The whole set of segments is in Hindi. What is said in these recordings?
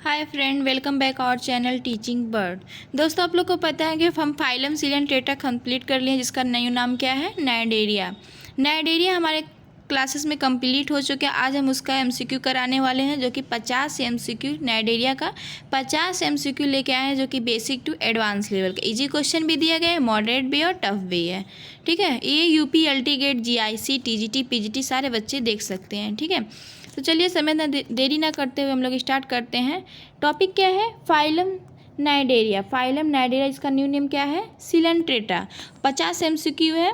Hi friend, welcome back our channel teaching bird. दोस्तों, आप लोग को पता है कि हम फाइलम सीलन टेट्रा कंप्लीट कर लिए हैं, जिसका नया नाम क्या है, नाइडेरिया। नाइडेरिया हमारे क्लासेस में कंप्लीट हो चुके हैं। आज हम उसका एमसीक्यू कराने वाले हैं, जो कि 50 एमसीक्यू नाइडेरिया का 50 एमसीक्यू लेके आए हैं, जो कि बेसिक टू एडवांस लेवल का। इजी क्वेश्चन भी दिया गया है, मॉडरेट भी और टफ भी है। ठीक है, ये UP, LT grade, GIC, TGT, PGT सारे बच्चे देख सकते हैं। ठीक है, तो चलिए समय ना देरी ना करते हुए हम लोग स्टार्ट करते हैं। टॉपिक क्या है, फाइलम नाइडेरिया। फाइलम नाइडेरिया, इसका न्यू नेम क्या है, सिलेंट्रेटा। 50 एमसीक्यू है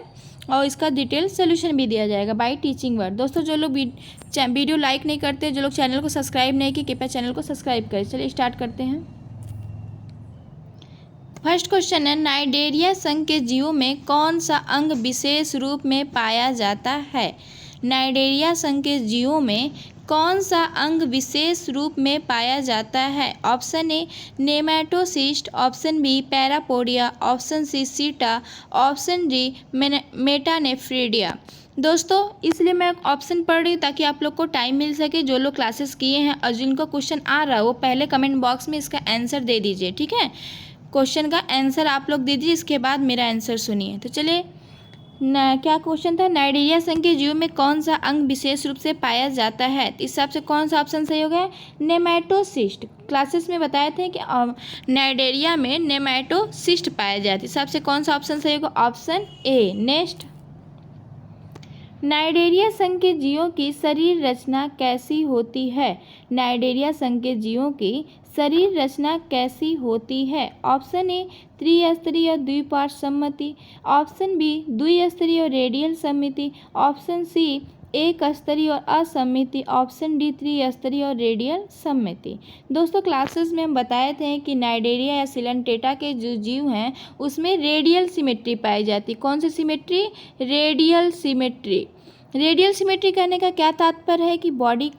और इसका डिटेल सोल्यूशन भी दिया जाएगा बाय टीचिंग वर्ड। दोस्तों, जो लोग वीडियो लाइक नहीं करते, जो लोग चैनल को सब्सक्राइब नहीं किए, कृपया चैनल को सब्सक्राइब करें। चलिए स्टार्ट करते हैं। फर्स्ट क्वेश्चन है, नाइडेरिया संघ के जीवों में कौन सा अंग विशेष रूप में पाया जाता है। नाइडेरिया संघ के जीवों में कौन सा अंग विशेष रूप में पाया जाता है। Option A nematocyst, option B parapodia, option C seta, option D metanephridia. दोस्तों, इसलिए मैं ऑप्शन पढ़ रही हूँ ताकि आप लोग को टाइम मिल सके। जो लोग क्लासेस किए हैं और जिनको क्वेश्चन आ रहा है, वो पहले कमेंट बॉक्स में इसका आंसर दे दीजिए। ठीक है, क्वेश्चन का आंसर आप लोग दे दीजिए, इसके बाद मेरा आंसर सुनिए। तो चलिए, क्या क्वेश्चन था, नाइडेरिया संघ के जीवों में कौन सा अंग विशेष रूप से पाया जाता है। इस हिसाब से कौन सा ऑप्शन सही होगा, नेमेटोसिस्ट। क्लासेस में बताए थे कि नाइडेरिया में नेमेटोसिस्ट पाया जाता है। इस हिसाब से कौन सा ऑप्शन सही होगा, ऑप्शन ए। नेक्स्ट, नाइडेरिया संघ के जीवों की शरीर रचना कैसी होती है। नाइडेरिया संघ के जीवों की शरीर रचना कैसी होती है। ऑप्शन ए त्रिस्तरीय और द्विपार्श्व सममिति, ऑप्शन बी द्विस्तरीय और रेडियल सममिति, ऑप्शन सी एक स्तरीय और असममिति, ऑप्शन डी त्रिस्तरीय और रेडियल सममिति। दोस्तों, क्लासेस में हम बताए थे कि नाइडेरिया या सिलेंटेटा के जो जीव हैं उसमें रेडियल सिमेट्री पाई जाती। कौन सी symmetry, radial symmetry. Radial symmetry कहने का क्या तात्पर्य है कि बॉडी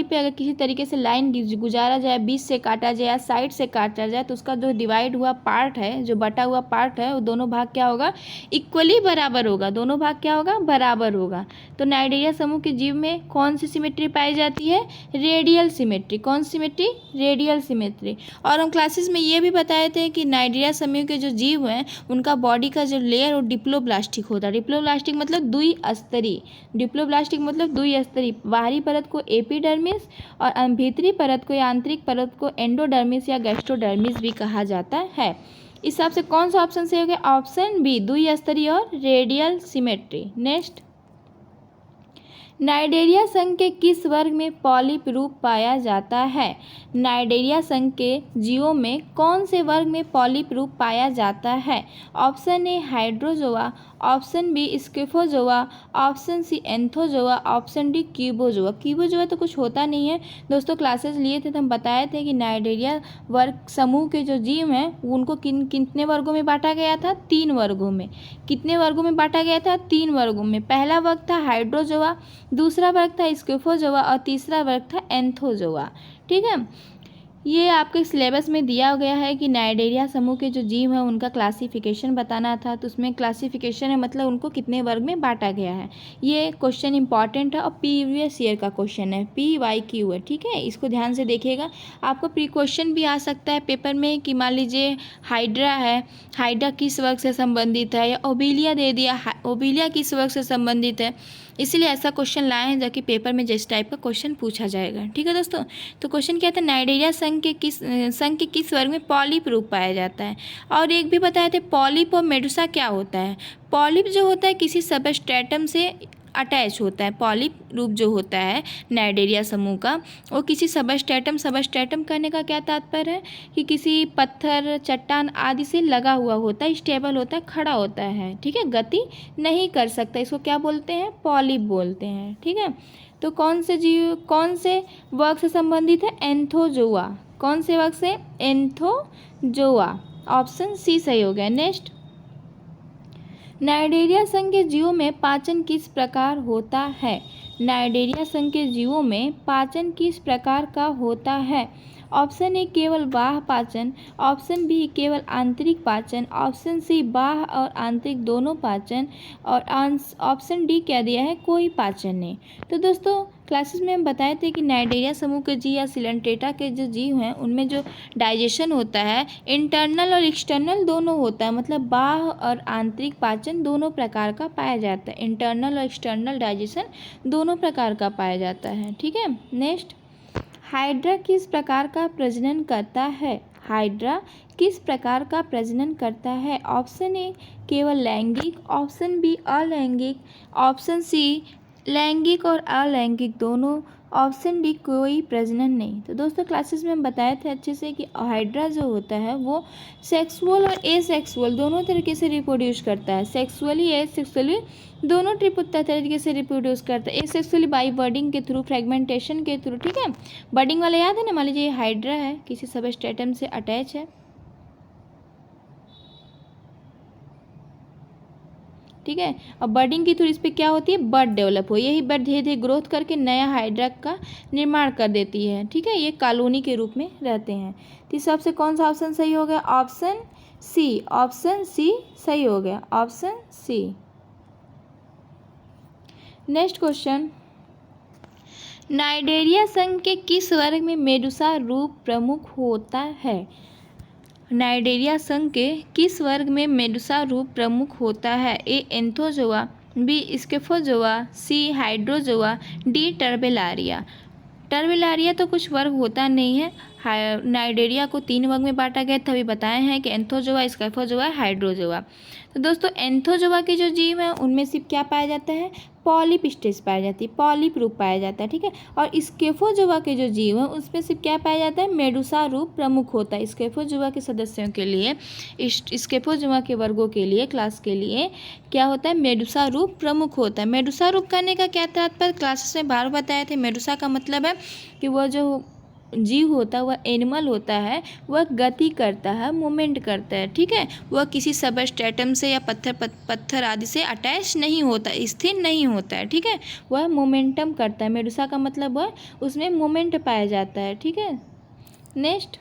पे अगर किसी तरीके से लाइन गुजारा जाए, बीच से काटा जाए या साइड से काटा जाए, तो उसका जो डिवाइड हुआ पार्ट है, जो बटा हुआ पार्ट है, वो दोनों भाग क्या होगा, इक्वली बराबर होगा। दोनों भाग क्या होगा, बराबर होगा। तो नाइडेरिया समूह के जीव में कौन सी सिमेट्री पाई जाती है, रेडियल सिमेट्री। कौन सी सिमेट्री, रेडियल सिमेट्री। और हम क्लासेस में ये भी बताए थे कि नाइडेरिया समूह के जो जीव हैं उनका बॉडी का जो लेयर वो डिप्लोब्लास्टिक होता है। डिप्लोब्लास्टिक मतलब द्विस्तरीय। डिप्लोब्लास्टिक मतलब द्विस्तरीय। बाहरी परत को एपिडर्मिस और भीतरी परत को या आंतरिक परत को एंडोडर्मिस या गैस्ट्रोडर्मिस भी कहा जाता है। इस हिसाब से कौन सा ऑप्शन सही हो गया, ऑप्शन बी द्विस्तरीय और रेडियल सिमेट्री। नेक्स्ट, नाइडेरिया संघ के किस वर्ग में पॉलिप रूप पाया जाता है। नाइडेरिया संघ के जीवों में कौन से वर्ग में पॉलिप रूप पाया जाता है। Option A hydrozoa, option B scyphozoa, option C anthozoa, option D cubozoa. Cubozoa तो कुछ होता नहीं है। दोस्तों, क्लासेस लिए थे तो हम बताए थे कि नाइडेरिया वर्ग समूह के जो जीव हैं उनको कितने वर्गों में बांटा गया था, 3 वर्गों में। कितने वर्गों में बांटा गया था, 3 वर्गों में। पहला वर्ग था हाइड्रोजोआ, दूसरा वर्ग था स्किफोजोआ और तीसरा वर्ग था एंथोजोआ। ठीक है, ये आपके सिलेबस में दिया गया है कि नाइडेरिया समूह के जो जीव हैं उनका क्लासिफिकेशन बताना था। तो उसमें क्लासिफिकेशन है मतलब उनको कितने वर्ग में बांटा गया है। ये क्वेश्चन इंपॉर्टेंट है और प्रीवियस ईयर का क्वेश्चन है, PYQ है। ठीक है, इसको ध्यान से देखिएगा। आपको प्री क्वेश्चन भी आ सकता है पेपर में कि मान लीजिए हाइड्रा है, हाइड्रा किस वर्ग से संबंधित है, या ओबिलिया दे दिया, ओबिलिया किस वर्ग से संबंधित है। इसलिए ऐसा क्वेश्चन लाए हैं जो कि पेपर में जिस टाइप का क्वेश्चन पूछा जाएगा। ठीक है दोस्तों, तो क्वेश्चन क्या था, नाइडेरिया संघ के किस वर्ग में पॉलिप रूप पाया जाता है। और एक भी बताए थे, पॉलिप और मेडुसा क्या होता है। पॉलिप जो होता है किसी सबस्ट्रेटम से अटैच होता है। पॉलिप रूप जो होता है नाइडेरिया समूह का, वो किसी सबस्ट्रेटम कहने का क्या तात्पर्य है कि किसी पत्थर, चट्टान आदि से लगा हुआ होता है, स्टेबल होता है, खड़ा होता है। ठीक है, गति नहीं कर सकता, इसको क्या बोलते हैं, पॉलिप बोलते हैं। ठीक है, तो कौन से वर्ग से संबंधित है, एंथोजोआ। कौन से वर्ग से, एंथोजोआ। ऑप्शन सी सही हो गया। नेक्स्ट, नाइडेरिया संघ के जीवों में पाचन किस प्रकार होता है। नाइडेरिया संघ के जीवों में पाचन किस प्रकार का होता है। ऑप्शन ए केवल बाह्य पाचन, ऑप्शन बी केवल आंतरिक पाचन, ऑप्शन सी बाह्य और आंतरिक दोनों पाचन, और ऑप्शन डी क्या दिया है, कोई पाचन नहीं। तो दोस्तों, क्लासेस में हम बताए थे कि नाइडेरिया समूह के जीव या सिलेंट्रेटा के जो जीव हैं उनमें जो डाइजेशन होता है इंटरनल और एक्सटर्नल दोनों होता है, मतलब बाह्य और आंतरिक पाचन दोनों प्रकार का पाया जाता है। इंटरनल और एक्सटर्नल डाइजेशन दोनों प्रकार का पाया जाता है। ठीक है, नेक्स्ट, हाइड्रा किस प्रकार का प्रजनन करता है? हाइड्रा किस प्रकार का प्रजनन करता है? ऑप्शन ए केवल लैंगिक, ऑप्शन बी अलैंगिक, ऑप्शन सी लैंगिक और अलैंगिक दोनों, ऑप्शन डी कोई प्रजनन नहीं। तो दोस्तों क्लासेस में हम बताए थे अच्छे से कि हाइड्रा जो होता है वो सेक्सुअल और एसेक्सुअल दोनों तरीके से रिप्रोड्यूस करता है। सेक्सुअली एसेक्सुअली दोनों तरीके से रिप्रोड्यूस करता है। एसेक्सुअली बाई बर्डिंग के थ्रू, फ्रेगमेंटेशन के थ्रू। ठीक है, बर्डिंग वाला याद है ना, मान लीजिए हाइड्रा है, किसी सबस्ट्रेटम से अटैच है, ठीक है, और बर्डिंग के थ्रू इस पर क्या होती है, बर्ड डेवलप हो, यही बर्ड धीरे धीरे ग्रोथ करके नया हाइड्रा का निर्माण कर देती है। ठीक है, ये कॉलोनी के रूप में रहते हैं। तो इस सबसे कौन सा ऑप्शन सही हो गया? ऑप्शन सी, ऑप्शन सी सही हो गया, option C. Next question, Cnidaria संघ के किस वर्ग में मेडुसा रूप प्रमुख होता है? नाइडेरिया संघ के किस वर्ग में मेडुसा रूप प्रमुख होता है? ए एंथोजोआ, बी स्केफोजोआ, सी हाइड्रोजोआ, डी टर्बेलारिया। टर्बेलारिया तो कुछ वर्ग होता नहीं है। नाइडेरिया को 3 वर्ग में बांटा गया, तभी बताए हैं कि एंथोजोआ, स्केफोजोआ, हाइड्रोजोआ। तो दोस्तों एंथोजोआ के जो जीव हैं उनमें सिर्फ क्या पाया जाता है, पॉलिप स्टेज पाई जाती है, पॉलिप रूप पाया जाता है। ठीक है, और स्केफोजोआ के जो जीव हैं उसमें सिर्फ क्या पाया जाता है, मेडुसा रूप प्रमुख होता है। स्केफोजोआ के सदस्यों के लिए, स्केफोजोआ के वर्गों के लिए, क्लास के लिए क्या होता है, मेडुसा रूप प्रमुख होता है। मेडुसा रूप करने का क्या तात्पर्य, क्लासेस में बार बताए थे। मेडुसा का मतलब है कि वह जो जीव होता है, वह एनिमल होता है, वह गति करता है, मूवमेंट करता है। ठीक है, वह किसी सबस्ट्रेटम से या पत्थर आदि से अटैच नहीं होता, स्थिर नहीं होता है। ठीक है, वह मोमेंटम करता है। मेडुसा का मतलब वह उसमें मोमेंट पाया जाता है। ठीक है, नेक्स्ट,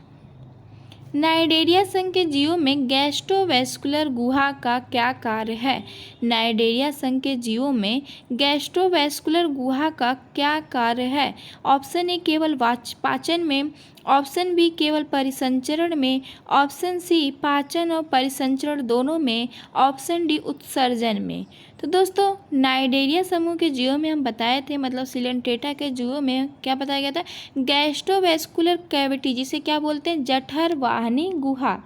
नाइडेरिया संघ के जीवों में गैस्ट्रोवैस्कुलर गुहा का क्या कार्य है? नाइडेरिया संघ के जीवों में गैस्ट्रोवैस्कुलर गुहा का क्या कार्य है? ऑप्शन ए केवल पाचन में, ऑप्शन बी केवल परिसंचरण में, ऑप्शन सी पाचन और परिसंचरण दोनों में, ऑप्शन डी उत्सर्जन में। तो दोस्तों नाइडेरिया समूह के जीवों में हम बताए थे, मतलब सिलेंट्रेटा के जीवों में क्या बताया गया था, गैस्ट्रोवैस्कुलर कैविटी, जिसे क्या बोलते हैं, जठर वाहिनी गुहा,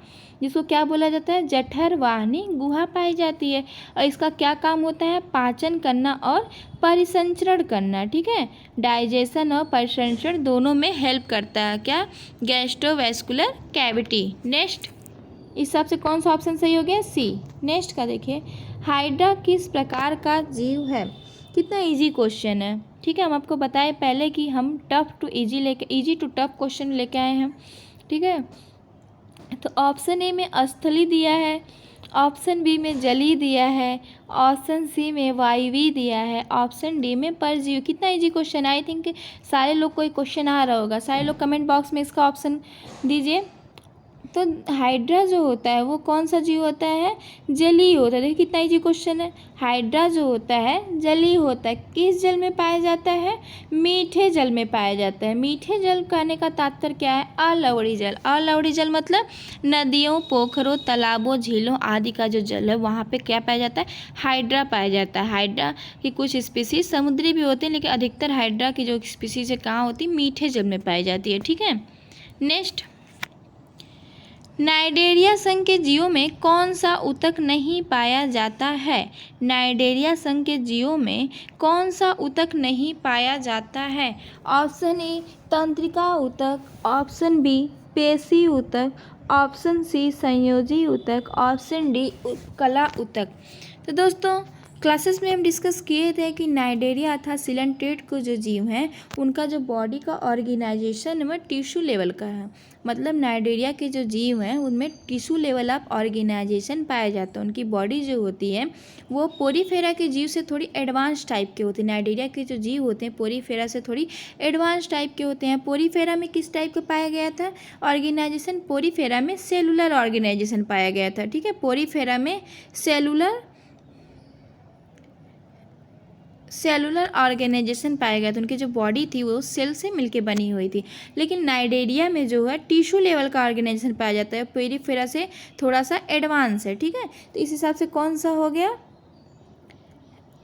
जिसको क्या बोला जाता है, जठर वाहिनी गुहा पाई जाती है। और इसका क्या काम होता है, पाचन करना और परिसंचरण करना। ठीक है, डाइजेशन और परिसंचरण दोनों में हेल्प करता है क्या, गैस्ट्रोवैस्कुलर कैविटी। नेक्स्ट, इस हिसाब से कौन सा ऑप्शन सही हो गया, सी। नेक्स्ट का देखिए, हाइड्रा किस प्रकार का जीव है? कितना इजी क्वेश्चन है। ठीक है, हम आपको बताए पहले कि हम tough to easy to tough question लेके आए हैं। ठीक है, तो ऑप्शन ए में स्थली दिया है, ऑप्शन बी में जली दिया है, ऑप्शन सी में वायवी दिया है, ऑप्शन डी में परजीवी। कितना इजी क्वेश्चन, आई थिंक सारे लोग को क्वेश्चन आ रहा होगा। सारे लोग कमेंट बॉक्स में इसका ऑप्शन दीजिए। तो हाइड्रा जो होता है वो कौन सा जीव होता है, जलीय होता है। देखिए कितना इजी क्वेश्चन है। हाइड्रा जो होता है जलीय होता है, किस जल में पाया जाता है, मीठे जल में पाया जाता है। मीठे जल कहने का तात्पर्य क्या है, अलवड़ी जल। अलवड़ी जल मतलब नदियों, पोखरों, तालाबों, झीलों आदि का जो जल है वहाँ पे क्या पाया जाता है, हाइड्रा पाया जाता है। हाइड्रा की कुछ स्पीसीज समुद्री भी होते हैं, लेकिन अधिकतर हाइड्रा की जो स्पीसीज है कहाँ होती है, मीठे जल में पाई जाती है। ठीक है, नेक्स्ट, नाइडेरिया संघ के जीवों में कौन सा ऊतक नहीं पाया जाता है? नाइडेरिया संघ के जीवों में कौन सा ऊतक नहीं पाया जाता है? ऑप्शन ए तंत्रिका ऊतक, ऑप्शन बी पेशी ऊतक, ऑप्शन सी संयोजी ऊतक, ऑप्शन डी कला ऊतक। तो दोस्तों क्लासेस में हम डिस्कस किए थे कि नाइडेरिया अर्थात सिलेंट्रेट को जो जीव हैं उनका जो बॉडी का ऑर्गेनाइजेशन है टिश्यू लेवल का है। मतलब नाइडेरिया के जो जीव हैं उनमें टिश्यू लेवल ऑफ ऑर्गेनाइजेशन पाया जाता है। उनकी बॉडी जो होती है वो पोरीफेरा के जीव से थोड़ी एडवांस टाइप के होते हैं। नाइडेरिया के जो जीव होते हैं पोरीफेरा से थोड़ी एडवांस टाइप के होते हैं। पोरीफेरा में किस टाइप का पाया गया था ऑर्गेनाइजेशन, पोरीफेरा में सेलुलर ऑर्गेनाइजेशन पाया गया था। ठीक है, पोरीफेरा में सेलुलर सेलुलर ऑर्गेनाइजेशन पाया गया था। उनकी जो बॉडी थी वो सेल से मिलके बनी हुई थी। लेकिन नाइडेरिया में जो है टिश्यू लेवल का ऑर्गेनाइजेशन पाया जाता है, पेरिफेरा से थोड़ा सा एडवांस है। ठीक है, तो इस हिसाब से कौन सा हो गया?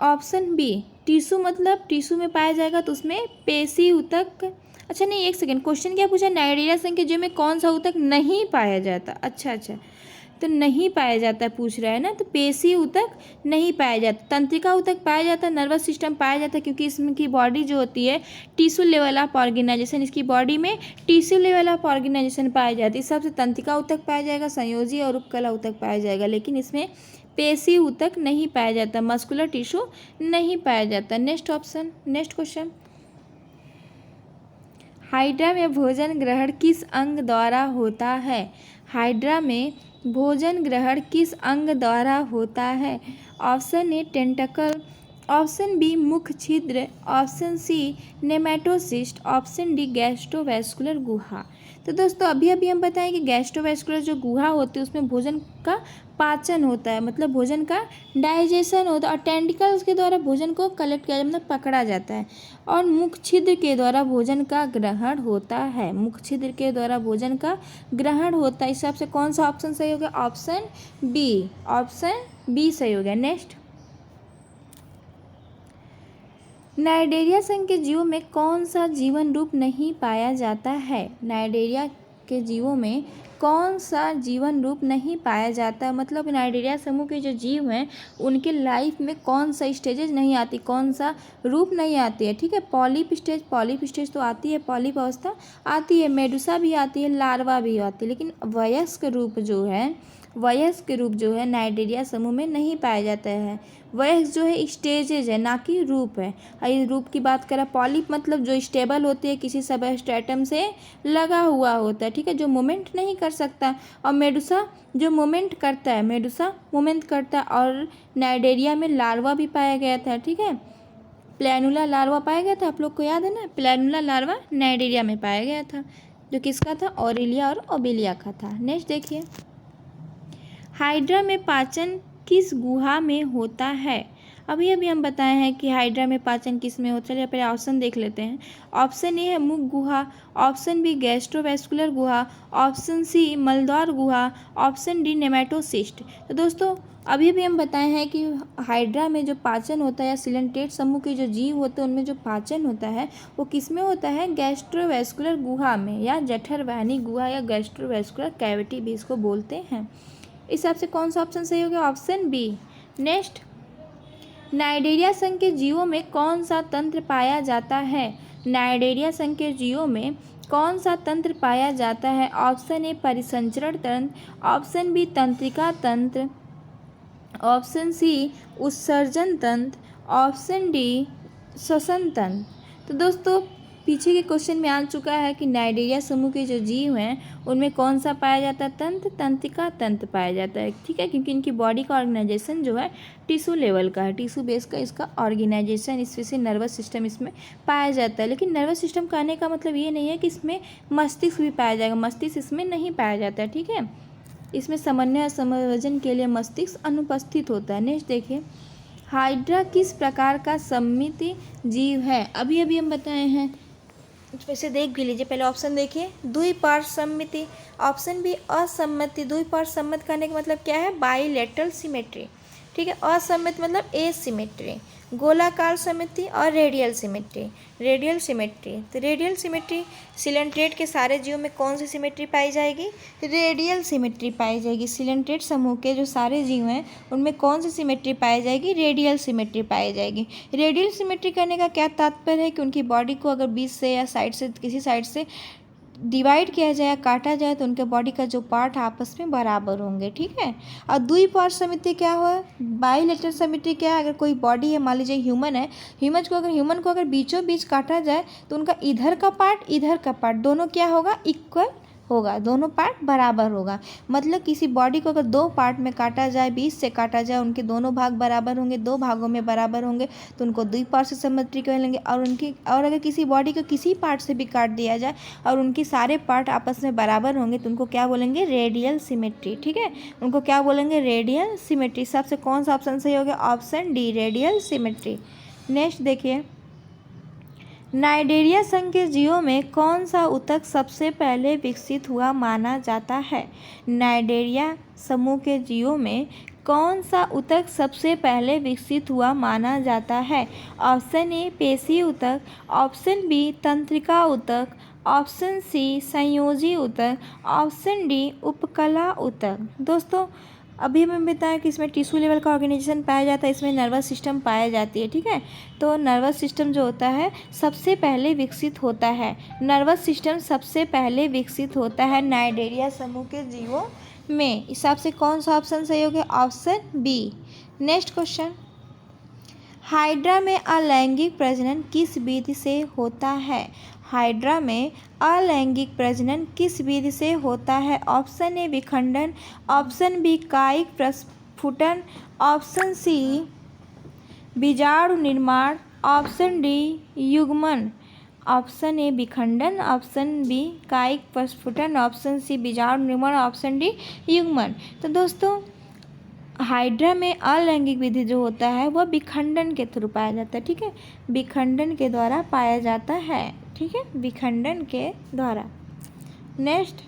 Option B. टिश्यू मतलब टिश्यू में पाया जाएगा तो उसमें पेशी ऊतक। अच्छा नहीं, एक सेकेंड, क्वेश्चन क्या पूछा? नाइडेरिया संघ के जीव में कौन सा ऊतक नहीं पाया जाता? अच्छा, तो नहीं पाया जाता पूछ रहा है ना, तो पेशी ऊतक नहीं पाया जाता। तंत्रिका ऊतक पाया जाता, नर्वस सिस्टम पाया जाता, क्योंकि इसमें की बॉडी जो होती है टिश्यू लेवल ऑफ ऑर्गेनाइजेशन, इसकी बॉडी में टिश्यू लेवल ऑफ ऑर्गेनाइजेशन पाया जाती है। इस हिसाब से तंत्रिका ऊतक पाया जाएगा, संयोजी और उपकला ऊतक पाया जाएगा, लेकिन इसमें पेशी ऊतक नहीं पाया जाता, मस्कुलर टिश्यू नहीं पाया जाता। Next option, next question, hydra में भोजन ग्रहण किस अंग द्वारा होता है? हाइड्रा में भोजन ग्रहण किस अंग द्वारा होता है? Option A tentacle, option B मुख छिद्र, option C nematocyst, option D gastrovascular गुहा। तो दोस्तों अभी हम बताएं कि गैस्ट्रोवैस्कुलर जो गुहा होती है उसमें भोजन का पाचन होता है, मतलब भोजन का डाइजेशन होता है, और टेंटिकल्स के द्वारा भोजन को कलेक्ट किया मतलब पकड़ा जाता है, और मुख छिद्र के द्वारा भोजन का ग्रहण होता है। मुख छिद्र के द्वारा भोजन का ग्रहण होता है। इस हिसाब से कौन सा ऑप्शन सही हो गया? ऑप्शन बी, ऑप्शन बी सही हो गया। नेक्स्ट, नाइडेरिया संघ के जीवों में कौन सा जीवन रूप नहीं पाया जाता है? नाइडेरिया के जीवों में कौन सा जीवन रूप नहीं पाया जाता है, मतलब नाइडेरिया समूह के जो जीव हैं उनके लाइफ में कौन सा स्टेजेस नहीं आती, कौन सा रूप नहीं आती है। ठीक है, पॉलिप स्टेज तो आती है, पॉलिप अवस्था आती है, मेडुसा भी आती है, लार्वा भी आती है, लेकिन वयस्क रूप जो है नाइडेरिया समूह में नहीं पाया जाता है। वयस्क जो है स्टेजेज है, ना कि रूप है। इस रूप की बात करें, पॉलिप मतलब जो स्टेबल होती है, किसी सबस्ट्रेटम से लगा हुआ होता है, ठीक है, जो मूवमेंट नहीं कर सकता, और मेडुसा जो मूवमेंट करता है, और नाइडेरिया में लार्वा भी पाया गया था। ठीक है, प्लैनुला लार्वा पाया गया था, आप लोग को याद है ना, प्लैनुला लार्वा नाइडेरिया में पाया गया था, जो किसका था? ऑरेलिया और ओबेलिया का था। नेक्स्ट देखिए, हाइड्रा में पाचन किस गुहा में होता है? अभी हम बताए हैं कि हाइड्रा में पाचन किस में होता है। चलिए पहले ऑप्शन देख लेते हैं। ऑप्शन ए है मुख गुहा, ऑप्शन बी गैस्ट्रोवैस्कुलर गुहा, ऑप्शन सी मलद्वार गुहा, ऑप्शन डी नेमेटोसिस्ट। तो दोस्तों अभी हम बताए हैं कि हाइड्रा में जो पाचन होता है, या सिलेंटेट समूह के जो जीव होते हैं उनमें जो पाचन होता है वो किस में होता है? गैस्ट्रोवैस्कुलर गुहा में, या जठरवाहिनी गुहा, या गैस्ट्रोवैस्कुलर कैविटी भी इसको बोलते हैं। इस हिसाब से कौन सा ऑप्शन सही हो गया? Option B. नेक्स्ट, नाइडेरिया संघ के जीवों में कौन सा तंत्र पाया जाता है? नाइडेरिया संघ के जीवों में कौन सा तंत्र पाया जाता है? ऑप्शन ए परिसंचरण तंत्र, ऑप्शन बी तंत्रिका तंत्र, ऑप्शन सी उत्सर्जन तंत्र, ऑप्शन डी श्वसन तंत्र। तो दोस्तों पीछे के क्वेश्चन में आ चुका है कि नाइडेरिया समूह के जो जीव हैं उनमें कौन सा पाया जाता है? तंत्र, तंत्रिका तंत्र पाया जाता है। ठीक है, क्योंकि इनकी बॉडी का ऑर्गेनाइजेशन जो है टिश्यू लेवल का है, टिश्यू बेस का इसका ऑर्गेनाइजेशन, इससे नर्वस सिस्टम इसमें पाया जाता है। लेकिन नर्वस सिस्टम कहने का मतलब ये नहीं है कि इसमें मस्तिष्क भी पाया जाएगा, मस्तिष्क इसमें नहीं पाया जाता है। ठीक है, इसमें समन्वय और समायोजन के लिए मस्तिष्क अनुपस्थित होता है। नेक्स्ट देखिए, हाइड्रा किस प्रकार का सममिति जीव है? अभी हम बताए हैं, वैसे देख भी लीजिए। पहले ऑप्शन देखिए, द्विपार्श्व सममिति, ऑप्शन बी असम्मति। द्विपार्श्व सम्मत करने का मतलब क्या है? Bilateral symmetry. ठीक है, असम्मत मतलब एसिमेट्री, गोलाकार समिति और रेडियल सिमेट्री। तो रेडियल सिमेट्री सिलेंट्रेट के सारे जीवों में कौन सी सिमेट्री पाई जाएगी? रेडियल सिमेट्री पाई जाएगी। सिलेंट्रेट समूह के जो सारे जीव हैं उनमें कौन सी सिमेट्री पाई जाएगी? रेडियल सिमेट्री पाई जाएगी। रेडियल सिमेट्री करने का क्या तात्पर्य है कि उनकी बॉडी को अगर बीच से या साइड से, किसी साइड से डिवाइड किया जाए, काटा जाए, तो उनके बॉडी का जो पार्ट आपस में बराबर होंगे। ठीक है, और द्विपार्श्व समिति क्या हुआ? बाईलेटरल समिति क्या है? अगर कोई बॉडी है, मान लीजिए ह्यूमन है, ह्यूमन को अगर बीचों बीच काटा जाए तो उनका इधर का पार्ट दोनों क्या होगा? इक्वल होगा, दोनों पार्ट बराबर होगा। मतलब किसी बॉडी को अगर दो पार्ट में काटा जाए, बीच से काटा जाए, उनके दोनों भाग बराबर होंगे, दो भागों में बराबर होंगे, तो उनको द्विपार्श्व सिमेट्री कहेंगे। और अगर किसी बॉडी को किसी पार्ट से भी काट दिया जाए और उनके सारे पार्ट आपस में बराबर होंगे तो उनको क्या बोलेंगे? Radial symmetry. ठीक है, उनको क्या बोलेंगे? Radial symmetry. सबसे कौन सा ऑप्शन सही हो गया? Option D, radial symmetry. Next देखिए, नाइजीरिया संघ के जीवों में कौन सा ऊतक सबसे पहले विकसित हुआ माना जाता है? नाइजीरिया समूह के जीवों में कौन सा ऊतक सबसे पहले विकसित हुआ माना जाता है? ऑप्शन ए पेशी ऊतक, ऑप्शन बी तंत्रिका ऊतक, ऑप्शन सी संयोजी ऊतक, ऑप्शन डी उपकला ऊतक। दोस्तों अभी हमें बताया कि इसमें टिश्यू लेवल का ऑर्गेनाइजेशन पाया जाता है, इसमें नर्वस सिस्टम पाया जाती है। ठीक है, तो नर्वस सिस्टम जो होता है सबसे पहले विकसित होता है, नर्वस सिस्टम सबसे पहले विकसित होता है नाइजीरिया समूह के जीवों में। इस हिसाब से कौन सा ऑप्शन सही हो गया? Option B. Next question, hydra में अलैंगिक प्रजनन किस विधि से होता है? हाइड्रा में अलैंगिक प्रजनन किस विधि से होता है? ऑप्शन ए विखंडन, ऑप्शन बी कायिक प्रस्फुटन, ऑप्शन सी बीजाणु निर्माण, ऑप्शन डी युग्मन। ऑप्शन ए विखंडन, ऑप्शन बी कायिक प्रस्फुटन, ऑप्शन सी बीजाणु निर्माण, ऑप्शन डी युग्मन। तो दोस्तों हाइड्रा में अलैंगिक विधि जो होता है वह विखंडन के थ्रू पाया जाता है। ठीक है, विखंडन के द्वारा पाया जाता है। ठीक है, विखंडन के द्वारा। नेक्स्ट,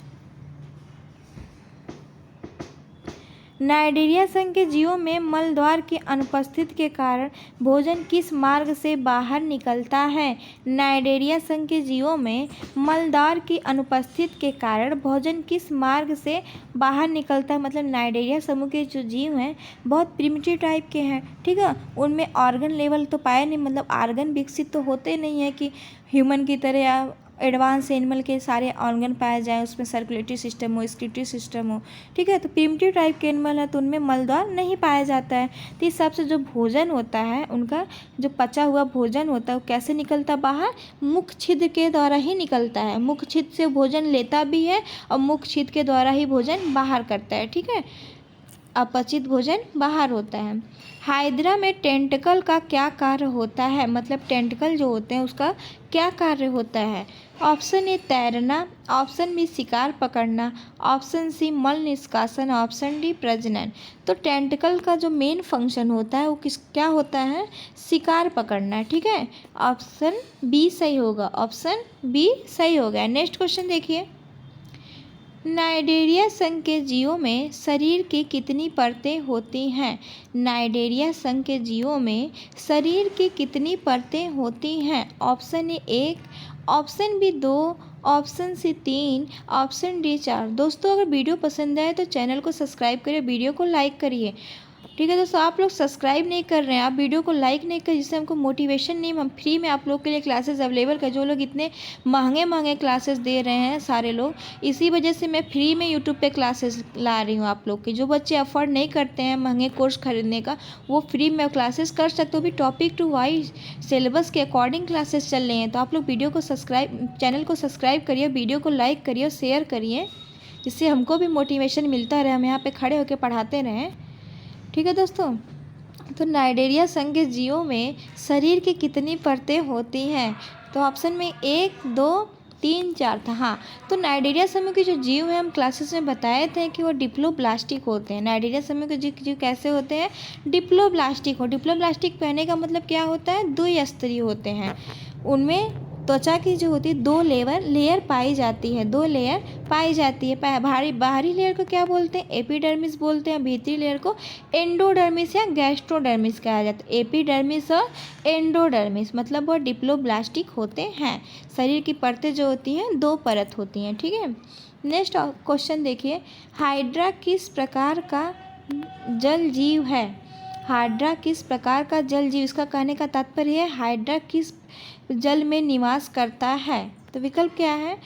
नाइजीरिया संघ के जीवों में मलद्वार की अनुपस्थिति के कारण भोजन किस मार्ग से बाहर निकलता है? नाइजीरिया संघ के जीवों में मलद्वार की अनुपस्थिति के कारण भोजन किस मार्ग से बाहर निकलता है? मतलब नाइजीरिया समूह के जो जीव हैं बहुत प्रिमिटिव टाइप के हैं। ठीक है, उनमें ऑर्गन लेवल तो पाया नहीं, मतलब ऑर्गन विकसित तो होते नहीं है कि ह्यूमन की तरह या एडवांस एनिमल के सारे ऑर्गन पाए जाए, उसमें सर्कुलेटरी सिस्टम हो, एक्सक्रीटरी सिस्टम हो। ठीक है, तो प्रिमिटिव टाइप के एनिमल है तो उनमें मलद्वार नहीं पाया जाता है। तो इस हिसाब से जो भोजन होता है उनका जो पचा हुआ भोजन होता है वो कैसे निकलता है बाहर? मुख छिद्र के द्वारा ही निकलता है। मुख छिद्र से भोजन लेता भी है और मुख छिद्र के द्वारा ही भोजन बाहर करता है। ठीक है, अपचित भोजन बाहर होता है। हाइड्रा में टेंटकल का क्या कार्य होता है? मतलब टेंटकल जो होते हैं उसका क्या कार्य होता है? ऑप्शन ए तैरना, ऑप्शन बी शिकार पकड़ना, ऑप्शन सी मल निष्कासन, ऑप्शन डी प्रजनन। तो टेंटकल का जो मेन फंक्शन होता है वो क्या होता है? शिकार पकड़ना। ठीक है, ऑप्शन बी सही होगा, ऑप्शन बी सही हो गया। नेक्स्ट क्वेश्चन देखिए, नाइजीरिया संघ के जीवों में शरीर की कितनी परतें होती हैं? नाइजीरिया संघ के जीवों में शरीर की कितनी परतें होती हैं? Option A 1, option B 2, option C 3, option D 4। दोस्तों अगर वीडियो पसंद आए तो चैनल को सब्सक्राइब करिए, वीडियो को लाइक करिए। ठीक है दोस्तों, आप लोग सब्सक्राइब नहीं कर रहे हैं, आप वीडियो को लाइक नहीं कर, जिससे हमको मोटिवेशन नहीं। हम फ्री में आप लोग के लिए क्लासेस अवेलेबल कर, जो लोग इतने महंगे क्लासेस दे रहे हैं सारे लोग, इसी वजह से मैं फ्री में यूट्यूब पे क्लासेस ला रही हूँ आप लोग के। जो बच्चे अफोर्ड नहीं करते हैं महंगे कोर्स खरीदने का, वो फ्री में क्लासेस कर सकते हो। भी टॉपिक टू वाइज सिलेबस के अकॉर्डिंग क्लासेस चल रही हैं। तो आप लोग वीडियो को चैनल को सब्सक्राइब करिए, वीडियो को लाइक करिए और शेयर करिए, जिससे हमको भी मोटिवेशन मिलता रहे, हम यहाँ पे खड़े होकर पढ़ाते रहें। ठीक है दोस्तों, तो नाइजीरिया संघ के जीवों में शरीर की कितनी परतें होती हैं? तो ऑप्शन में 1, 2, 3, 4 था। हाँ, तो नाइजीरिया समूह के जो जीव हैं हम क्लासेस में बताए थे कि वो डिप्लोब्लास्टिक होते हैं। नाइजीरिया समूह के जीव कैसे होते हैं? डिप्लोब्लास्टिक हो। डिप्लोब्लास्टिक कहने का मतलब क्या होता है? द्विस्तरीय होते हैं। उनमें त्वचा की जो होती है 2 लेयर पाई जाती है, 2 लेयर पाई जाती है। बाहरी लेयर को क्या बोलते हैं? एपिडर्मिस बोलते हैं। भीतरी लेयर को एंडोडर्मिस या गैस्ट्रोडर्मिस कहा जाता है। एपिडर्मिस और एंडोडर्मिस मतलब वो डिप्लोब्लास्टिक होते हैं। शरीर की परतें जो होती हैं 2 परत होती हैं। ठीक है, नेक्स्ट क्वेश्चन देखिए, हाइड्रा किस प्रकार का जल जीव है? हाइड्रा किस प्रकार का जल जीव? इसका कहने का तात्पर्य है हाइड्रा किस जल में निवास करता है? तो विकल्प क्या है?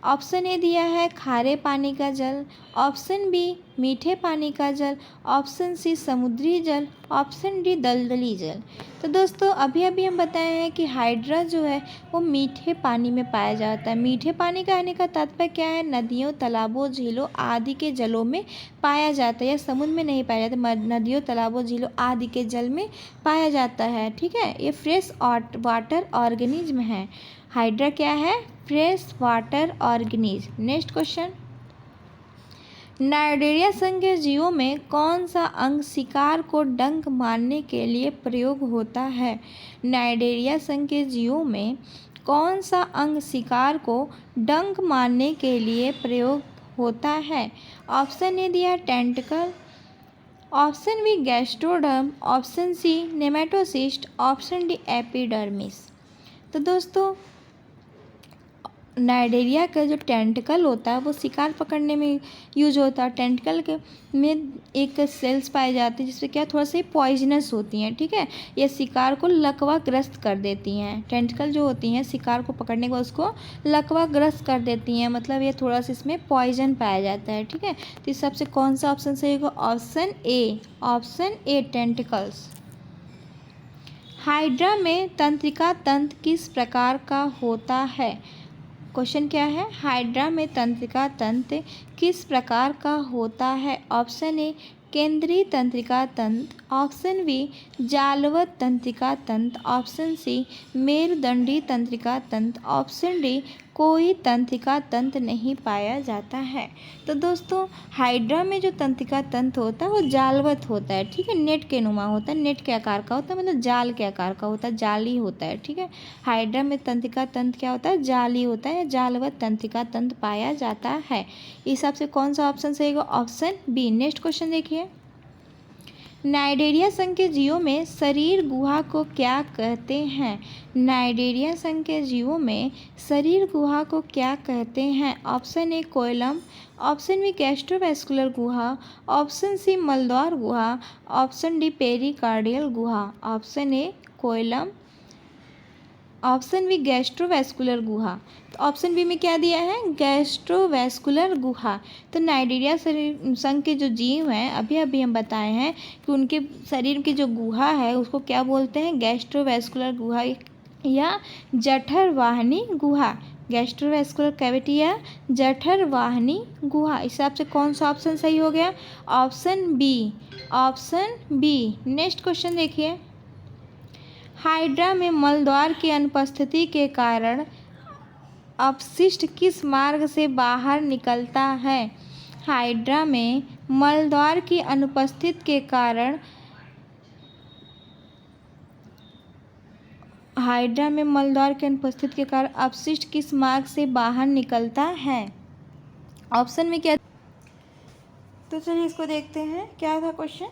ऑप्शन ए दिया है खारे पानी का जल, ऑप्शन बी मीठे पानी का जल, ऑप्शन सी समुद्री जल, ऑप्शन डी दलदली जल। तो दोस्तों अभी हम बताए हैं कि हाइड्रा जो है वो मीठे पानी में पाया जाता है। मीठे पानी का आने का तात्पर्य क्या है? नदियों, तालाबों, झीलों आदि के जलों में पाया जाता है, या समुद्र में नहीं पाया जाता, नदियों, तालाबों, झीलों आदि के जल में पाया जाता है। ठीक है, ये फ्रेश वाटर ऑर्गेनिज्म है। हाइड्रा क्या है? Fresh water organism. Next question, Cnidaria संघ के जीवों में कौन सा अंग शिकार को डंक मारने के लिए प्रयोग होता है? नाइडेरिया संघ के जीवों में कौन सा अंग शिकार को डंक मारने के लिए प्रयोग होता है? ऑप्शन ए दिया tentacle, option B gastroderm, option C nematocyst, option D epidermis. तो दोस्तों नाइडेरिया का जो टेंटिकल होता है वो शिकार पकड़ने में यूज होता है। टेंटिकल के में एक सेल्स पाए जाते हैं जिससे क्या थोड़ा सा पॉइजनस होती हैं, ठीक है। ये शिकार को लकवाग्रस्त कर देती हैं। टेंटिकल जो होती हैं शिकार को पकड़ने के बाद उसको लकवाग्रस्त कर देती हैं, मतलब ये थोड़ा सा इसमें पॉइजन पाया जाता है, ठीक है। तो इस सबसे कौन सा ऑप्शन सही होगा? Option A tentacles. हाइड्रा में तंत्रिका तंत्र किस प्रकार का होता है? क्वेश्चन क्या है? हाइड्रा में तंत्रिका तंत्र किस प्रकार का होता है? ऑप्शन ए केंद्रीय तंत्रिका तंत्र, ऑप्शन बी जालवत तंत्रिका तंत्र, ऑप्शन सी मेरुदंडी तंत्रिका तंत्र, ऑप्शन डी कोई तंत्रिका तंत्र नहीं पाया जाता है। तो दोस्तों हाइड्रा में जो तंत्रिका तंत्र होता है वो जालवत होता है, ठीक है। नेट के नुमा होता है, नेट के आकार का होता है, मतलब जाल के आकार का होता है, जाली होता है, ठीक है। हाइड्रा में तंत्रिका तंत्र क्या होता है? जाली होता है, जालवत तंत्रिका तंत्र पाया जाता है। इस हिसाब से कौन सा ऑप्शन सही होगा? Option B. नेक्स्ट क्वेश्चन देखिए, नाइडेरिया संघ के जीवों में शरीर गुहा को क्या कहते हैं? नाइडेरिया संघ के जीवों में शरीर गुहा को क्या कहते हैं? Option A coelom, option B gastrovascular गुहा, ऑप्शन सी मलद्वार गुहा, ऑप्शन डी पेरिकार्डियल गुहा। Option A coelom, option B gastrovascular गुहा। तो ऑप्शन बी में क्या दिया है? गैस्ट्रोवैस्कुलर गुहा। तो नाइडेरिया शरीर संघ के जो जीव हैं अभी हम बताए हैं कि उनके शरीर की जो गुहा है उसको क्या बोलते हैं? गैस्ट्रोवैस्कुलर गुहा या जठर वाहिनी गुहा। गैस्ट्रोवैस्कुलर कैविटी या जठर वाहिनी गुहा। इस हिसाब से कौन सा ऑप्शन सही हो गया? Option B. Next question hydra, हाइड्रा में मलद्वार की अनुपस्थिति के कारण अपशिष्ट किस मार्ग से बाहर निकलता है? हाइड्रा में मलद्वार की अनुपस्थिति के कारण अपशिष्ट किस मार्ग से बाहर निकलता है? ऑप्शन में क्या? तो चलिए इसको देखते हैं क्या था क्वेश्चन।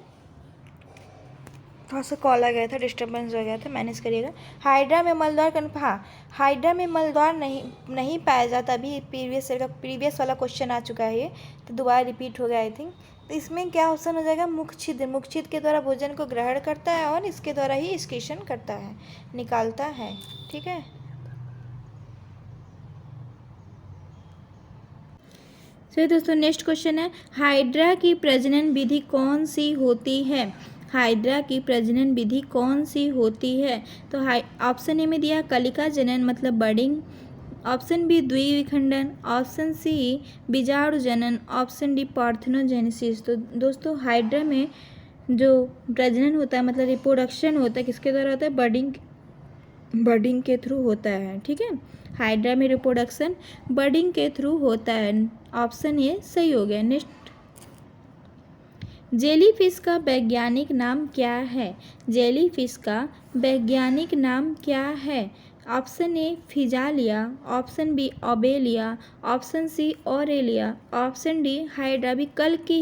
थोड़ा सा कॉल आ गया था, डिस्टर्बेंस हो गया था, मैनेज करिएगा। हाइड्रा में मलद्वार हाइड्रा में मलद्वार नहीं पाया जाता। अभी प्रीवियस वाला क्वेश्चन आ चुका है ये, तो दोबारा रिपीट हो गया आई थिंक। तो इसमें क्या ऑप्शन हो जाएगा? मुख छिद्र के द्वारा भोजन को ग्रहण करता है और इसके द्वारा ही एक्सक्रीशन करता है, निकालता है, ठीक है। चलिए दोस्तों नेक्स्ट क्वेश्चन है, हाइड्रा की प्रजनन विधि कौन सी होती है? हाइड्रा की प्रजनन विधि कौन सी होती है? तो ऑप्शन ए में दिया कलिका जनन मतलब बर्डिंग, ऑप्शन बी द्विविखंडन, ऑप्शन सी बीजाणु जनन, ऑप्शन डी पार्थेनोजेनेसिस। तो दोस्तों हाइड्रा में जो प्रजनन होता है मतलब रिप्रोडक्शन होता है किसके द्वारा होता है? बर्डिंग के थ्रू होता है, ठीक है। हाइड्रा में रिप्रोडक्शन बर्डिंग के थ्रू होता है। ऑप्शन ए सही हो गया। नेक्स्ट, जेलीफिश का वैज्ञानिक नाम क्या है? जेलीफिश का वैज्ञानिक नाम क्या है? Option A Physalia, option B Obelia, option C Aurelia, option D Hydra. भी कल की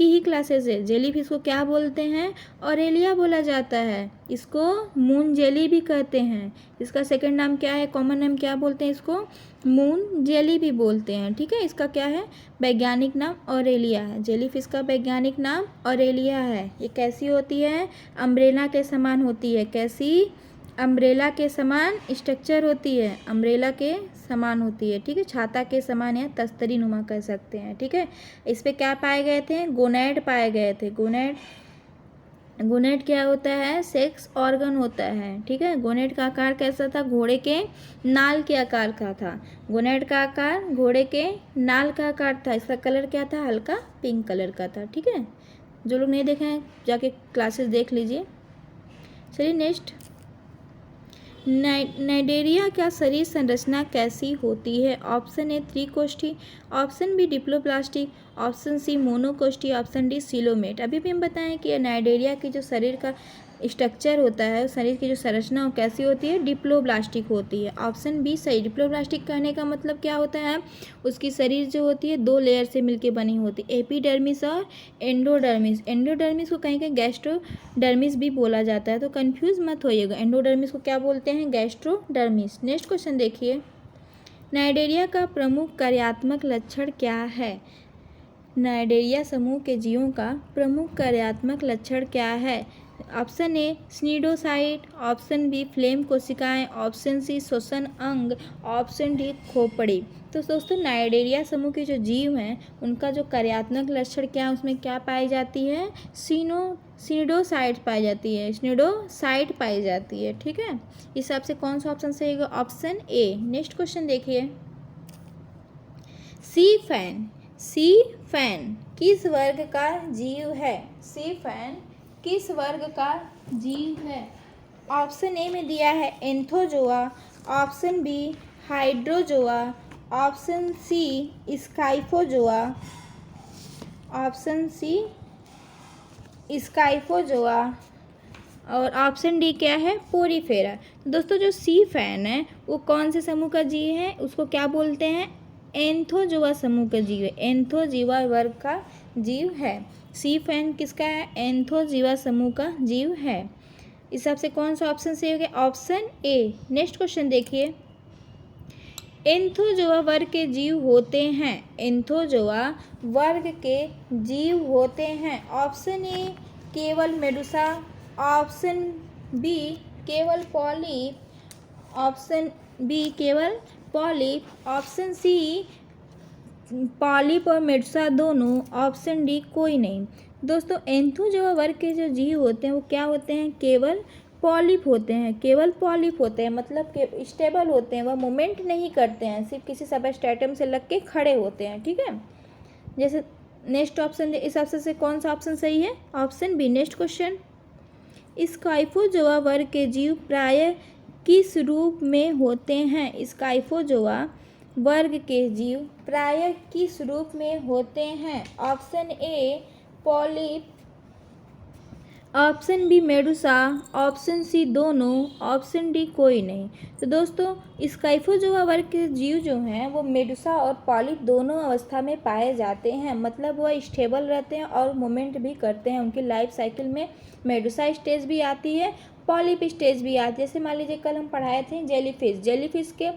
ही क्लासेस है। जेलीफिश को क्या बोलते हैं? ऑरेलिया बोला जाता है। इसको मून जेली भी कहते हैं। इसका सेकंड नाम क्या है? कॉमन नाम क्या बोलते हैं इसको? मून जेली भी बोलते हैं, ठीक है। इसका क्या है? वैज्ञानिक नाम ऑरेलिया है। जेलीफिश का वैज्ञानिक नाम ऑरेलिया है। ये कैसी होती है? अम्ब्रेला के समान होती है। कैसी? अम्ब्रेला के समान स्ट्रक्चर होती है, अम्ब्रेला के समान होती है, ठीक है। छाता के समान या तस्तरी नुमा कह सकते हैं, ठीक है। इस पे क्या पाए गए थे? गोनैड पाए गए थे। गोनैड क्या होता है? सेक्स ऑर्गन होता है, ठीक है। गोनैड का आकार कैसा था? घोड़े के नाल के आकार का था। गोनैड का आकार घोड़े के नाल का आकार था। इसका कलर क्या था? हल्का पिंक कलर का था, ठीक है। जो लोग नहीं देखे हैं जाके क्लासेस देख लीजिए। चलिए नेक्स्ट, नाइडेरिया का शरीर संरचना कैसी होती है? ऑप्शन ए त्रिकोष्ठी, option B diploblastic, option C मोनोकोष्ठी, ऑप्शन डी सीलोमेट। अभी भी हम बताएं कि नाइडेरिया की जो शरीर का स्ट्रक्चर होता है, शरीर की जो संरचना वो कैसी होती है? डिप्लोप्लास्टिक होती है। ऑप्शन बी सही। डिप्लोप्लास्टिक कहने का मतलब क्या होता है? उसकी शरीर जो होती है 2 लेयर से मिलकर बनी होती है, एपिडर्मिस और एंडोडर्मिस। एंडोडर्मिस को कहीं कहीं गैस्ट्रोडर्मिस भी बोला जाता है, तो कंफ्यूज मत होइएगा। एंडोडर्मिस को क्या बोलते हैं? गैस्ट्रोडर्मिस। नेक्स्ट क्वेश्चन देखिए, नाइडेरिया का प्रमुख कार्यात्मक लक्षण क्या है? नाइडेरिया समूह के जीवों का प्रमुख कार्यात्मक लक्षण क्या है? Option A cnidocyte, option B flame कोशिकाएं, ऑप्शन सी श्वसन अंग, ऑप्शन डी खोपड़ी। तो दोस्तों नाइडेरिया समूह के जो जीव हैं उनका जो कार्यात्मक लक्षण क्या है, उसमें क्या पाई जाती है? स्नीडोसाइट पाई जाती है, स्नीडोसाइट पाई जाती है। ठीक है, इस हिसाब से कौन सा ऑप्शन सही होगा? Option A. नेक्स्ट क्वेश्चन देखिए, सी फैन। सी फैन किस वर्ग का जीव है? सी फैन किस वर्ग का जीव है? ऑप्शन ए में दिया है Anthozoa, option B Hydrozoa, option C Scyphozoa, option C Scyphozoa और ऑप्शन डी क्या है? पोरीफेरा। दोस्तों जो सी फैन है वो कौन से समूह का जीव है? उसको क्या बोलते हैं? एंथोजोआ समूह का जीव है, एंथोजीवा वर्ग का जीव है। सी फैन किसका है? एंथोजीवा समूह का जीव है। इस हिसाब से कौन सा ऑप्शन सही हो गया? Option A. नेक्स्ट क्वेश्चन देखिए, एंथोजोआ वर्ग के जीव होते हैं, एंथोजोआ वर्ग के जीव होते हैं। ऑप्शन ए केवल मेडुसा, ऑप्शन बी केवल पॉलिप, ऑप्शन बी केवल पॉलिप, ऑप्शन सी पॉलिप और मेडुसा दोनों, ऑप्शन डी कोई नहीं। दोस्तों एंथोजोआ वर्ग के जो जीव होते हैं वो क्या होते हैं? केवल पॉलिप होते हैं, केवल पॉलिप होते हैं, मतलब कि स्टेबल होते हैं, वह मूवमेंट नहीं करते हैं, सिर्फ किसी सबस्ट्रेटम से लग के खड़े होते हैं। ठीक है, जैसे नेक्स्ट ऑप्शन इस ऑप्शन से कौन सा ऑप्शन सही है? Option B. Next question, Scyphozoa वर्ग के जीव प्रायः किस रूप में होते हैं? स्काइफोजोआ वर्ग के जीव प्रायः किस रूप में होते हैं? Option A polyp, option B medusa, option C दोनों, ऑप्शन डी कोई नहीं। तो दोस्तों स्काइफोजोआ वर्ग के जीव जो हैं वो मेडुसा और पॉलिप दोनों अवस्था में पाए जाते हैं, मतलब वह स्टेबल रहते हैं और मूवमेंट भी करते हैं। उनकी लाइफ साइकिल में मेडुसा स्टेज भी आती है, पॉलिप स्टेज भी आती है। जैसे मान लीजिए कल हम पढ़ाए थे जेलीफिश, जेलीफिश के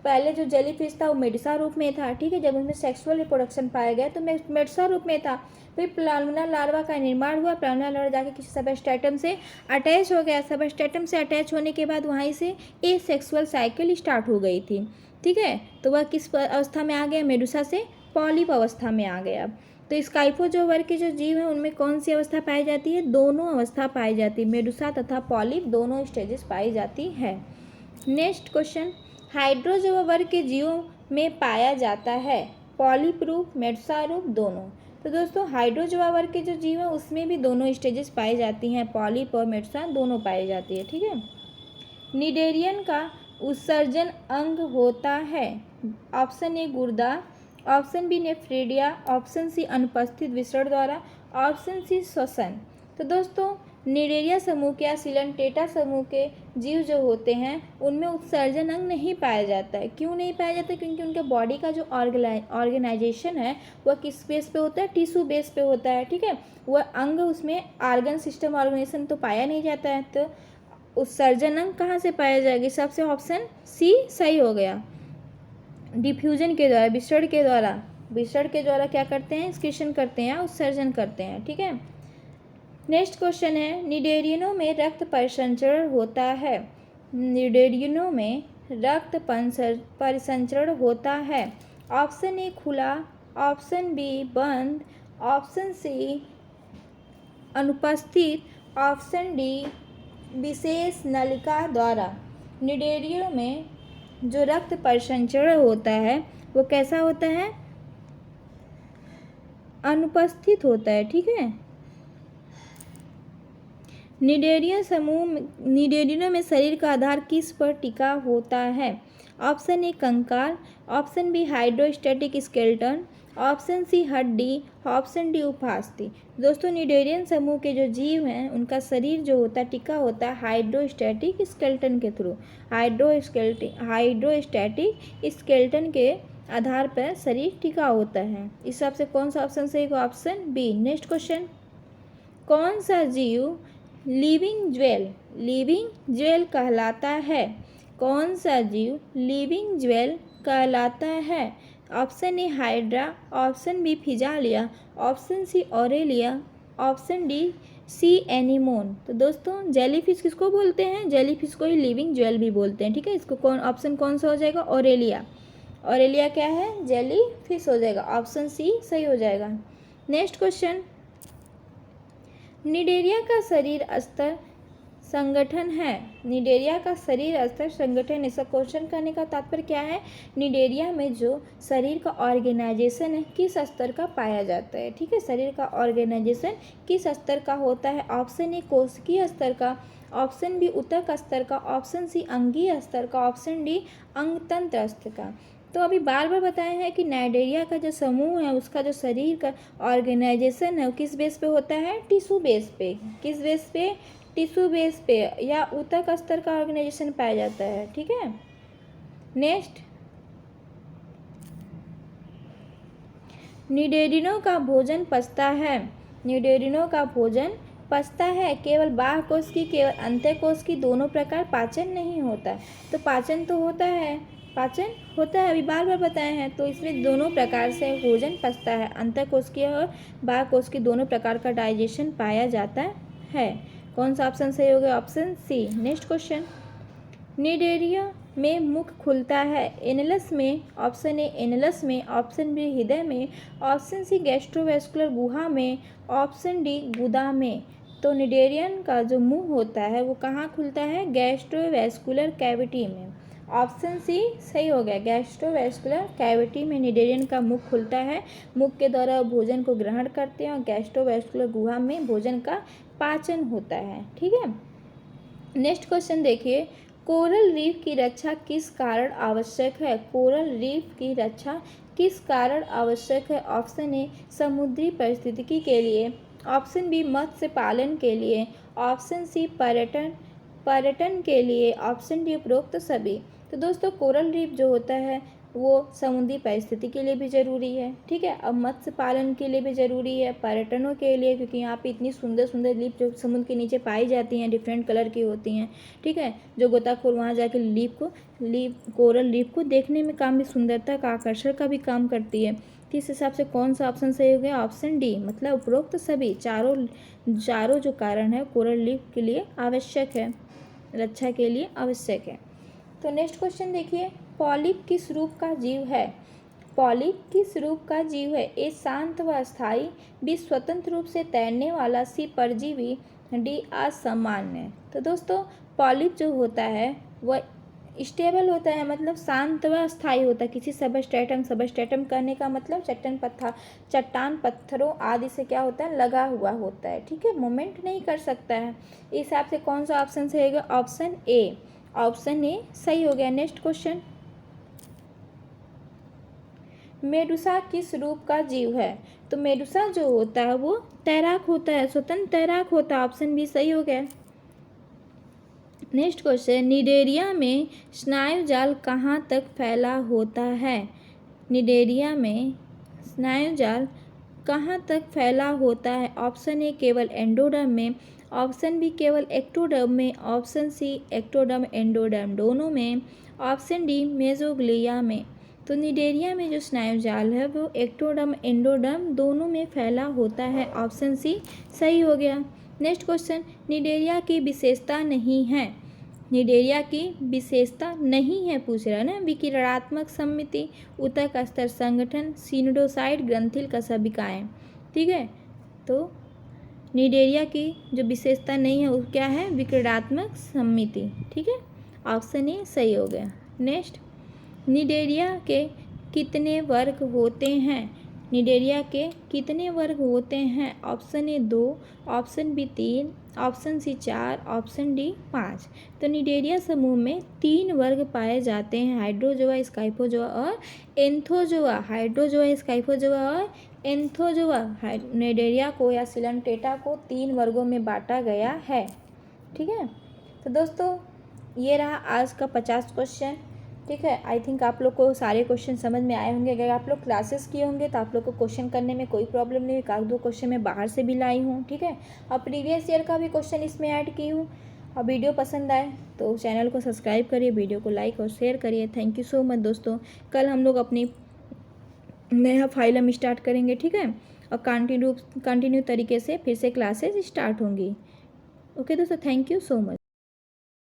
पहले जो जेलीफिश था वो मेडुसा रूप में था। ठीक है, जब उसमें सेक्सुअल रिप्रोडक्शन पाया गया तो मेडुसा रूप में था। फिर प्लानुला लार्वा का निर्माण हुआ, प्लानुला लार्वा जाके किसी सबस्ट्रेटम से अटैच हो गया, सबस्ट्रेटम से अटैच होने के बाद वहीं से ए सेक्सुअल साइकिल स्टार्ट हो गई थी। ठीक है, तो वह किस अवस्था में आ गया? मेडुसा से पॉलिप अवस्था में आ गया। तो स्काइफोजोआ वर्ग के जो जीव हैं उनमें कौन सी अवस्था पाई जाती है? दोनों अवस्था पाई जाती है, मेडुसा तथा पॉलिप दोनों स्टेजेस पाई जाती है। नेक्स्ट क्वेश्चन, हाइड्रोजोआ वर्ग के जीवों में पाया जाता है पॉलिप रूप, मेडुसा रूप दोनों। तो दोस्तों हाइड्रोजोआ वर्ग के जो जीव हैं उसमें भी दोनों स्टेजेस पाई जाती हैं, पॉलिप और मेडुसा दोनों पाई जाती है। ठीक है, निडेरियन का उत्सर्जन अंग होता है। ऑप्शन ए गुर्दा, option B nephridia, option C अनुपस्थित विसरण द्वारा, ऑप्शन सी श्वसन। तो दोस्तों निडेरिया समूह के या सिलेंटेटा समूह के जीव जो होते हैं उनमें उत्सर्जन अंग नहीं पाया जाता है। क्यों नहीं पाया जाता? क्योंकि उनके बॉडी का जो ऑर्गेनाइजेशन है वह किस बेस पे होता है? टिश्यू बेस पे होता है। ठीक है, वह अंग उसमें ऑर्गन सिस्टम ऑर्गेनाइजेशन तो पाया नहीं जाता है, तो उत्सर्जन अंग कहाँ से पाया जाएगा? सबसे ऑप्शन सी सही हो गया, डिफ्यूजन के द्वारा, विसरण के द्वारा क्या करते हैं? एक्सक्रीशन करते हैं या उत्सर्जन करते हैं। ठीक है, नेक्स्ट क्वेश्चन है, निडेरियनों में रक्त परिसंचरण होता है। निडेरियनों में रक्त परिसंचरण होता है। ऑप्शन ए खुला, ऑप्शन बी बंद, ऑप्शन सी अनुपस्थित, ऑप्शन डी विशेष नलिका द्वारा। निडेरियनों में जो रक्त परिसंचरण होता है वो कैसा होता है? अनुपस्थित होता है। ठीक है, निडेरियों में शरीर का आधार किस पर टिका होता है? ऑप्शन ए कंकाल, option B hydrostatic skeleton, option C हड्डी, ऑप्शन डी उपास्थि। दोस्तों निडेरियन समूह के जो जीव हैं उनका शरीर जो होता है टिका होता है हाइड्रोस्टैटिक स्केलेटन के थ्रू। हाइड्रोस्टैटिक स्केलेटन के आधार पर शरीर टिका होता है। इस हिसाब से कौन सा ऑप्शन सही होगा? Option B. नेक्स्ट क्वेश्चन, कौन सा जीव लिविंग ज्वेल कहलाता है? कौन सा जीव लिविंग ज्वेल कहलाता है? Option A Hydra, option B Physalia, option C Aurelia, option D sea anemone. तो दोस्तों जेलीफिश किसको बोलते हैं? जेलीफिश को ही लिविंग ज्वेल भी बोलते हैं। ठीक है, इसको ऑप्शन कौन सा हो जाएगा? ऑरेलिया। ऑरेलिया क्या है? जेलीफिश हो जाएगा। ऑप्शन सी सही हो जाएगा। नेक्स्ट क्वेश्चन, निडेरिया का शरीर स्तर संगठन है। निडेरिया का शरीर स्तर संगठन, इसका क्वेश्चन करने का तात्पर्य क्या है? निडेरिया में जो शरीर का ऑर्गेनाइजेशन है किस स्तर का पाया जाता है? ठीक है, शरीर का ऑर्गेनाइजेशन किस स्तर का होता है? ऑप्शन ए कोशिकीय स्तर का, ऑप्शन बी ऊतक स्तर का, ऑप्शन सी अंगीय स्तर का, ऑप्शन डी अंगतंत्र स्तर का। तो अभी बार बार बताया है कि नाइडेरिया का जो समूह है उसका जो शरीर का ऑर्गेनाइजेशन है वो किस बेस पे होता है? टिश्यू बेस पे। किस बेस पे? टिश्यू बेस पे या ऊतक स्तर का ऑर्गेनाइजेशन पाया जाता है। ठीक है, नेक्स्ट, निडेरिनों का भोजन पचता है। निडेरिनों का भोजन पचता है। केवल बाह्य कोश की, केवल अंतः कोश की, दोनों प्रकार पाचन नहीं होता। तो पाचन तो होता है, पाचन होता है, अभी बार बार बताए हैं। तो इसमें दोनों प्रकार से भोजन पचता है, अंतः कोश की और बाह्य कोश की, दोनों प्रकार का डाइजेशन पाया जाता है। कौन सा ऑप्शन सही हो गया? Option C. Next question, Cnidaria में मुख खुलता है। एनलस में, ऑप्शन ए एनलस में, ऑप्शन बी हृदय में, ऑप्शन सी गैस्ट्रोवेस्कुलर गुहा में, ऑप्शन डी गुदा में। तो निडेरियन का जो मुंह होता है वो कहाँ खुलता है? गैस्ट्रोवेस्कुलर कैविटी में। ऑप्शन सी सही हो गया, गैस्ट्रोवेस्कुलर कैविटी में निडेरियन का मुख खुलता है। मुख के द्वारा भोजन को ग्रहण करते हैं और गैस्ट्रोवेस्कुलर गुहा में भोजन का पाचन होता है। ठीक है, नेक्स्ट क्वेश्चन देखिए, कोरल रीफ की रक्षा किस कारण आवश्यक है? कोरल रीफ की रक्षा किस कारण आवश्यक है? ऑप्शन ए समुद्री पारिस्थितिकी के लिए, ऑप्शन बी मत्स्य पालन के लिए, ऑप्शन सी पर्यटन के लिए, ऑप्शन डी उपरोक्त सभी। तो दोस्तों कोरल रीफ जो होता है वो समुद्री परिस्थिति के लिए भी ज़रूरी है। ठीक है, अब मत्स्य पालन के लिए भी ज़रूरी है, पर्यटनों के लिए, क्योंकि यहाँ पे इतनी सुंदर सुंदर लीफ जो समुद्र के नीचे पाई जाती हैं, डिफरेंट कलर की होती हैं। ठीक है, जो गोताखोर वहाँ जाके कोरल लीफ को देखने में काफ़ी सुंदरता का आकर्षण का भी काम करती है। तो इस हिसाब से कौन सा ऑप्शन सही हो गया? ऑप्शन डी, मतलब उपरोक्त सभी चारों जो कारण है कोरल लीफ के लिए आवश्यक है, रक्षा के लिए आवश्यक है। तो नेक्स्ट क्वेश्चन देखिए, पॉलिप किस रूप का जीव है? पॉलिप किस रूप का जीव है? ए शांत व अस्थायी, बी स्वतंत्र रूप से तैरने वाला, सी परजीवी, डी असामान्य। तो दोस्तों पॉलिप जो होता है वह स्टेबल होता है, मतलब शांत व अस्थायी होता है। किसी सबस्ट्रेटम कहने का मतलब चट्टान पत्थरों आदि से क्या होता है? लगा हुआ होता है। ठीक है, मूवमेंट नहीं कर सकता है। इस हिसाब से कौन सा ऑप्शन सही होगा? Option A. ऑप्शन ए सही हो गया। नेक्स्ट क्वेश्चन, मेडुसा किस रूप का जीव है? तो मेडुसा जो होता है वो तैराक होता है, स्वतंत्र तैराक होता है। ऑप्शन बी सही हो गया। नेक्स्ट क्वेश्चन, निडेरिया में स्नायु जाल कहाँ तक फैला होता है? निडेरिया में स्नायु जाल कहाँ तक फैला होता है? ऑप्शन ए केवल एंडोडर्म में, ऑप्शन बी केवल एक्टोडर्म में, ऑप्शन सी एक्टोडर्म एंडोडर्म दोनों में, ऑप्शन डी मेसोग्लिया में। तो निडेरिया में जो स्नायु जाल है वो एक्टोडर्म एंडोडर्म दोनों में फैला होता है। ऑप्शन सी सही हो गया। नेक्स्ट क्वेश्चन, निडेरिया की विशेषता नहीं है। निडेरिया की विशेषता नहीं है पूछ रहा है ना। विकिरणात्मक सममिति, ऊतक स्तर संगठन, सिनुडोसाइड ग्रंथिल कशेरुकियाएं। ठीक है, तो निडेरिया की जो विशेषता नहीं है वो क्या है? विकिरणात्मक सममिति। ठीक है, ऑप्शन ए सही हो गया। नेक्स्ट, निडेरिया के कितने वर्ग होते हैं? निडेरिया के कितने वर्ग होते हैं? Option A 2, option B 3, option C 4, option D 5। तो निडेरिया समूह में 3 वर्ग पाए जाते हैं, हाइड्रोजोआ, स्काइफोजोआ और एंथोजोआ। हाइड्रोजोआ, स्काइफोजोआ और एंथोजोआ। निडेरिया को या सिलेंटेटा को 3 वर्गों में बांटा गया है। ठीक है, तो दोस्तों ये रहा आज का 50 क्वेश्चन। ठीक है, आई थिंक आप लोग को सारे क्वेश्चन समझ में आए होंगे। अगर आप लोग क्लासेस किए होंगे तो आप लोग को क्वेश्चन करने में कोई प्रॉब्लम नहीं हुई। 1-2 क्वेश्चन मैं बाहर से भी लाई हूँ। ठीक है, और प्रीवियस ईयर का भी क्वेश्चन इसमें ऐड की हूँ। और वीडियो पसंद आए तो चैनल को सब्सक्राइब करिए, वीडियो को लाइक और शेयर करिए। थैंक यू सो मच दोस्तों। कल हम लोग अपनी नया फाइल हम स्टार्ट करेंगे। ठीक है, और कंटिन्यू तरीके से फिर से क्लासेस स्टार्ट होंगी। ओके दोस्तों, थैंक यू सो मच।